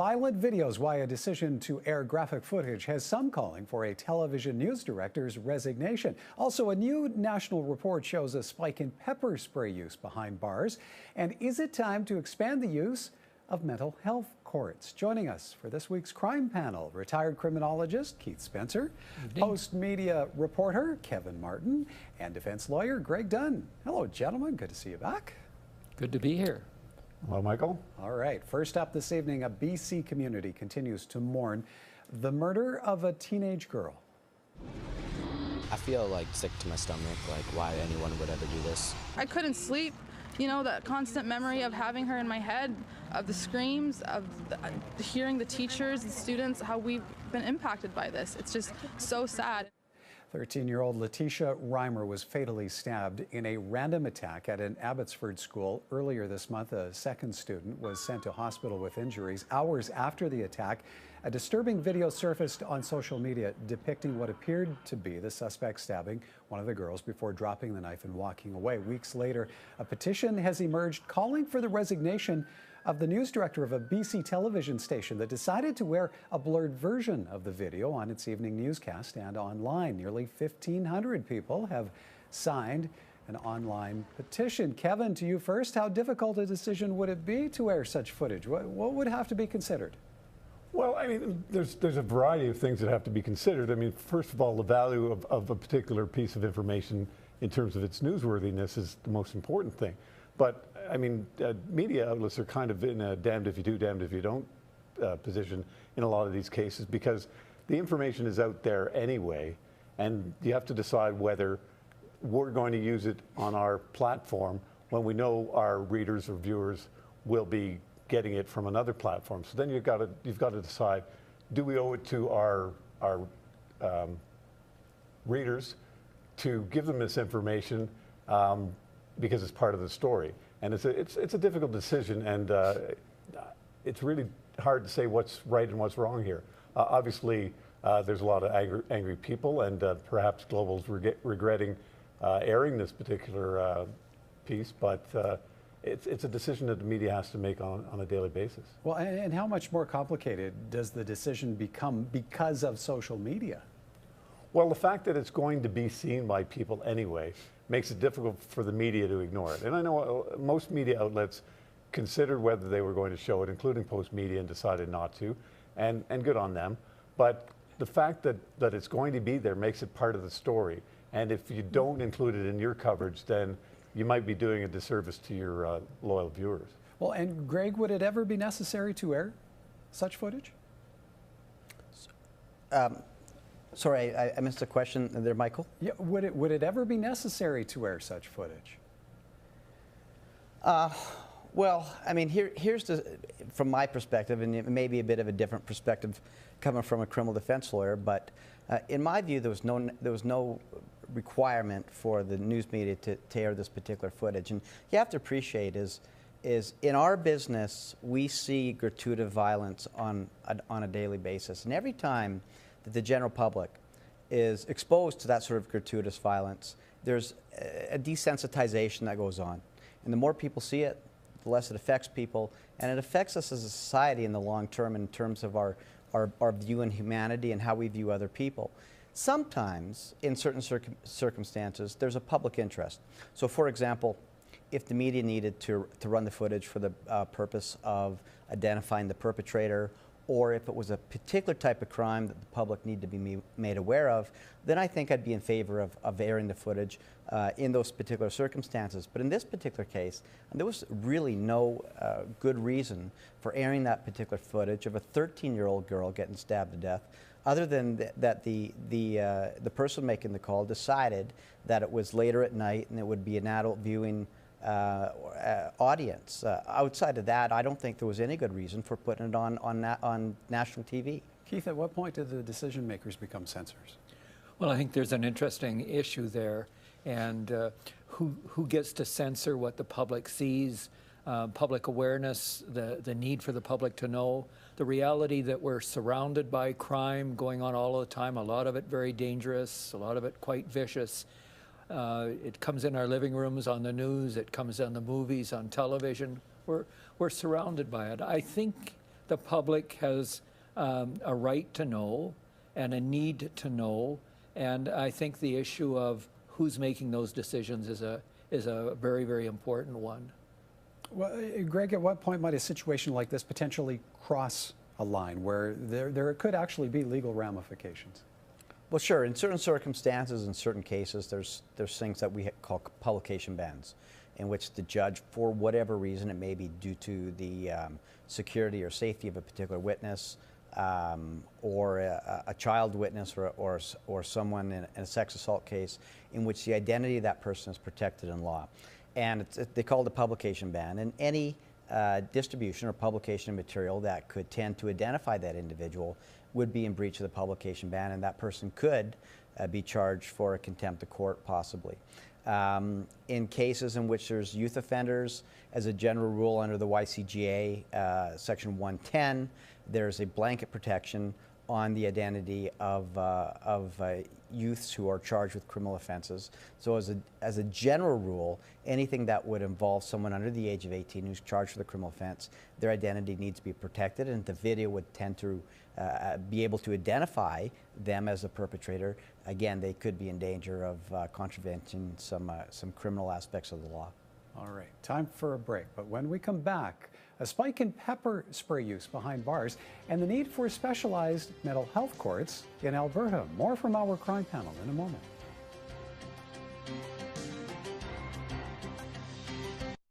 Violent videos, why a decision to air graphic footage has some calling for a television news director's resignation. Also, a new national report shows a spike in pepper spray use behind bars. And is it time to expand the use of mental health courts? Joining us for this week's crime panel, retired criminologist Keith Spencer, Postmedia reporter Kevin Martin, and defense lawyer Greg Dunn. Hello, gentlemen. Good to see you back. Good to be here. Hello, Michael. All right. First up this evening, a BC community continues to mourn the murder of a teenage girl. I feel like sick to my stomach, like why anyone would ever do this. I couldn't sleep. You know, that constant memory of having her in my head, of the screams, of hearing the teachers, the students, how we've been impacted by this. It's just so sad. 13-year-old Letitia Reimer was fatally stabbed in a random attack at an Abbotsford school earlier this month. A second student was sent to hospital with injuries. Hours after the attack, a disturbing video surfaced on social media depicting what appeared to be the suspect stabbing one of the girls before dropping the knife and walking away. Weeks later, a petition has emerged calling for the resignation of the news director of a BC television station that decided to air a blurred version of the video on its evening newscast and online. Nearly 1,500 people have signed an online petition. Kevin, to you first. How difficult a decision would it be to air such footage? What would have to be considered? Well, I mean, there's a variety of things that have to be considered. I mean, first of all, the value of a particular piece of information in terms of its newsworthiness is the most important thing. But I mean, media outlets are kind of in a damned if you do, damned if you don't position in a lot of these cases, because the information is out there anyway, and you have to decide whether we're going to use it on our platform when we know our readers or viewers will be getting it from another platform. So then you've got to decide, do we owe it to our readers to give them this information because it's part of the story? And it's a difficult decision, and it's really hard to say what's right and what's wrong here. Obviously, there's a lot of angry people, and perhaps Global's regretting airing this particular piece, but it's a decision that the media has to make on a daily basis. Well, and how much more complicated does the decision become because of social media? Well, the fact that it's going to be seen by people anyway makes it difficult for the media to ignore it. And I know most media outlets considered whether they were going to show it, including Postmedia, and decided not to, and good on them. But the fact that it's going to be there makes it part of the story. And if you don't include it in your coverage, then you might be doing a disservice to your loyal viewers. Well, and Greg, would it ever be necessary to air such footage? Sorry, I missed a question there, Michael. Yeah, would it ever be necessary to air such footage? Well, I mean, here's from my perspective, and it may be a bit of a different perspective coming from a criminal defense lawyer, but in my view, there was no requirement for the news media to air this particular footage. And you have to appreciate is in our business, we see gratuitous violence on a daily basis, and every time that the general public is exposed to that sort of gratuitous violence, there's a desensitization that goes on. And the more people see it, the less it affects people, and it affects us as a society in the long term in terms of our view in humanity and how we view other people. Sometimes, in certain circumstances, there's a public interest. So for example, if the media needed to run the footage for the purpose of identifying the perpetrator, or if it was a particular type of crime that the public need to be made aware of, then I think I'd be in favor of airing the footage in those particular circumstances. But in this particular case, there was really no good reason for airing that particular footage of a 13-year-old girl getting stabbed to death, other than that the person making the call decided that it was later at night and it would be an adult viewing audience. Outside of that, I don't think there was any good reason for putting it on national TV. Keith, at what point do the decision makers become censors? Well, I think there's an interesting issue there, and who gets to censor what the public sees, public awareness, the need for the public to know, the reality that we're surrounded by crime going on all the time, a lot of it very dangerous, a lot of it quite vicious. It comes in our living rooms, on the news, it comes on the movies, on television. We're surrounded by it. I think the public has a right to know and a need to know. And I think the issue of who's making those decisions is a very, very important one. Well, Greg, at what point might a situation like this potentially cross a line where there could actually be legal ramifications? Well, sure. In certain circumstances, in certain cases, there's things that we call publication bans, in which the judge, for whatever reason, it may be due to the security or safety of a particular witness, or a child witness, or someone in a sex assault case, in which the identity of that person is protected in law. And they call it a publication ban. And any distribution or publication of material that could tend to identify that individual would be in breach of the publication ban, and that person could be charged for a contempt of court, possibly. In cases in which there's youth offenders, as a general rule under the YCGA, Section 110, there's a blanket protection on the identity of youths who are charged with criminal offenses. So as a general rule, anything that would involve someone under the age of 18 who's charged with a criminal offense, their identity needs to be protected, and the video would tend to be able to identify them as a perpetrator. Again, they could be in danger of contraventing some criminal aspects of the law. All right, time for a break. But when we come back, a spike in pepper spray use behind bars and the need for specialized mental health courts in Alberta. More from our crime panel in a moment.